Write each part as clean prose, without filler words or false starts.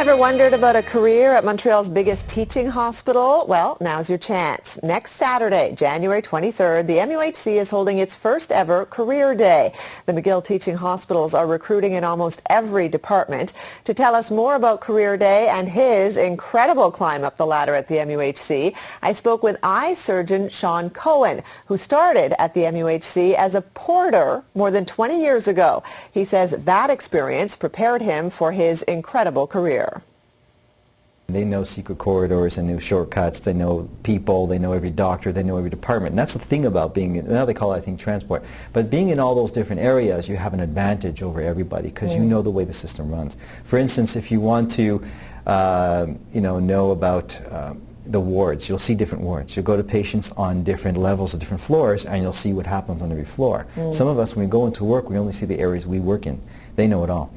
Ever wondered about a career at Montreal's biggest teaching hospital? Well, now's your chance. Next Saturday, January 23rd, the MUHC is holding its first ever Career Day. The McGill Teaching Hospitals are recruiting in almost every department. To tell us more about Career Day and his incredible climb up the ladder at the MUHC, I spoke with eye surgeon Sean Cohen, who started at the MUHC as a porter more than 20 years ago. He says that experience prepared him for his incredible career. They know secret corridors, they know shortcuts, they know people, they know every doctor, they know every department. And that's the thing about being, now they call it, I think, transport. But being in all those different areas, you have an advantage over everybody because you know the way the system runs. For instance, if you want to know about the wards, you'll see different wards. You'll go to patients on different levels of different floors and you'll see what happens on every floor. Some of us, when we go into work, we only see the areas we work in. They know it all.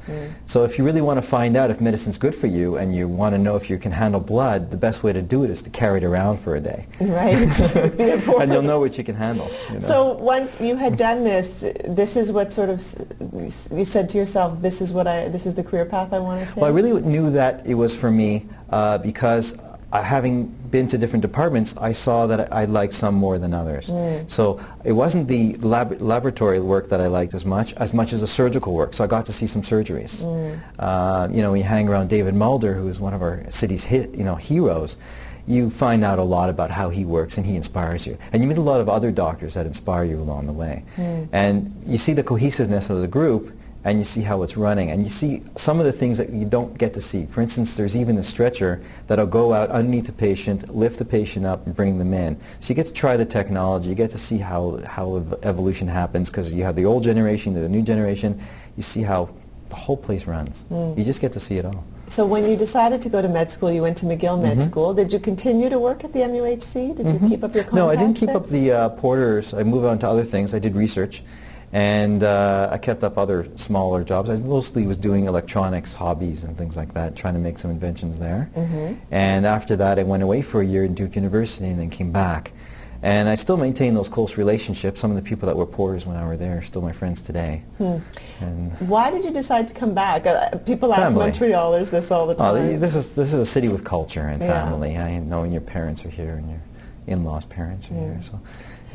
So if you really want to find out if medicine's good for you and you want to know if you can handle blood, the best way to do it is to carry it around for a day. Right. And you'll know what you can handle. You know? So once you had done this, this is what sort of, you said to yourself, this is the career path I want to take? Well, I really knew that it was for me because having been to different departments, I saw that I liked some more than others. So it wasn't the laboratory work that I liked as much as the surgical work. So I got to see some surgeries. When you hang around David Mulder, who is one of our city's heroes, you find out a lot about how he works and he inspires you. And you meet a lot of other doctors that inspire you along the way. And you see the cohesiveness of the group, and you see how it's running, and you see some of the things that you don't get to see. For instance, there's even a stretcher that'll go out underneath the patient, lift the patient up, and bring them in. So you get to try the technology, you get to see how evolution happens, because you have the old generation, the new generation, you see how the whole place runs. You just get to see it all. So when you decided to go to med school, you went to McGill Med School. Did you continue to work at the MUHC? Did you keep up your contacts? No, I didn't keep up the porters. I moved on to other things. I did research. And I kept up other smaller jobs. I mostly was doing electronics, hobbies, and things like that, trying to make some inventions there. And after that, I went away for a year at Duke University and then came back. And I still maintain those close relationships. Some of the people that were porters when I were there are still my friends today. And why did you decide to come back? People ask Montrealers this all the time. This is a city with culture and family. I know your parents are here and your in-laws' parents are here. So.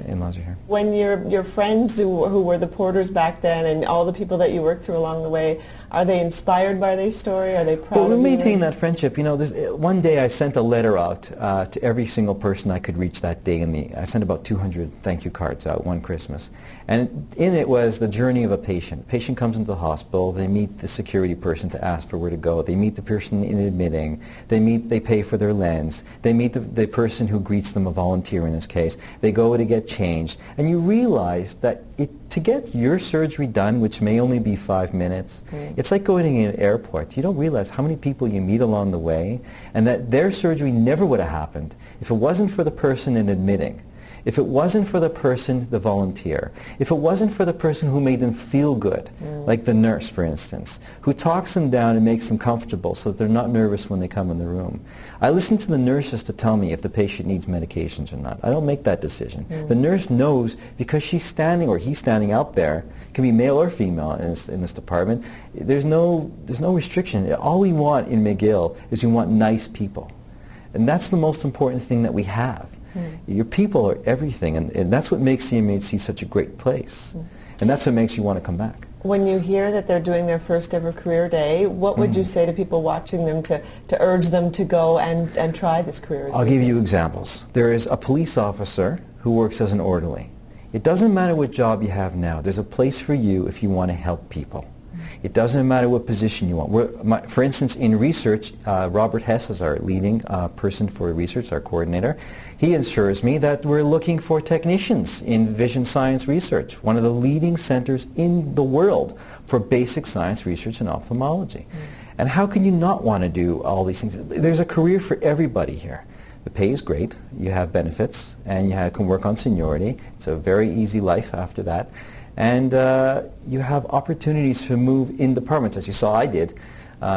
In-laws are here. When your friends who were the porters back then and all the people that you worked through along the way, are they inspired by their story? Are they proud of you? Well, we maintain that friendship. You know, one day I sent a letter out to every single person I could reach that day. I sent about 200 thank you cards out one Christmas. And in it was the journey of a patient. Patient comes into the hospital, they meet the security person to ask for where to go. They meet the person in admitting. They pay for their lens. They meet the person who greets them, a volunteer in this case. They go to get changed. And you realize that to get your surgery done, which may only be 5 minutes, it's like going in an airport. You don't realize how many people you meet along the way and that their surgery never would have happened if it wasn't for the person in admitting, if it wasn't for the person, the volunteer, if it wasn't for the person who made them feel good, like the nurse, for instance, who talks them down and makes them comfortable so that they're not nervous when they come in the room. I listen to the nurses to tell me if the patient needs medications or not. I don't make that decision. The nurse knows because she's standing or he's standing out there, can be male or female in this department. There's no restriction. All we want in McGill is we want nice people. And that's the most important thing that we have. Your people are everything, and that's what makes the MUHC such a great place. And that's what makes you want to come back. When you hear that they're doing their first ever career day, what would you say to people watching them to urge them to go and try this career? I'll give you examples. There is a police officer who works as an orderly. It doesn't matter what job you have now. There's a place for you if you want to help people. It doesn't matter what position you want. For instance, in research, Robert Hess is our leading person for research, our coordinator. He assures me that we're looking for technicians in vision science research, one of the leading centers in the world for basic science research in ophthalmology. And how can you not want to do all these things? There's a career for everybody here. The pay is great, you have benefits, and you can work on seniority. It's a very easy life after that. And you have opportunities to move in departments, as you saw I did.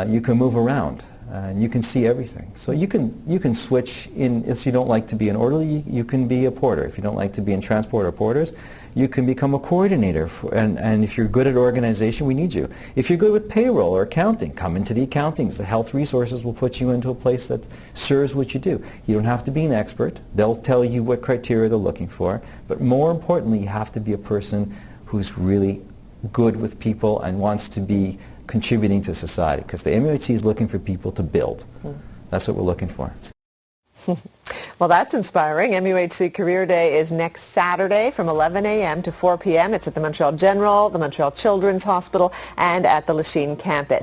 You can move around, and you can see everything. So you can switch in. If you don't like to be an orderly, you can be a porter. If you don't like to be in transport or porters, You can become a coordinator, and if you're good at organization, we need you. If you're good with payroll or accounting, come into the accountings. The health resources will put you into a place that serves what you do. You don't have to be an expert. They'll tell you what criteria they're looking for. But more importantly, you have to be a person who's really good with people and wants to be contributing to society, because the MUHC is looking for people to build. That's what we're looking for. Well, that's inspiring. MUHC Career Day is next Saturday from 11 a.m. to 4 p.m. It's at the Montreal General, the Montreal Children's Hospital, and at the Lachine campus.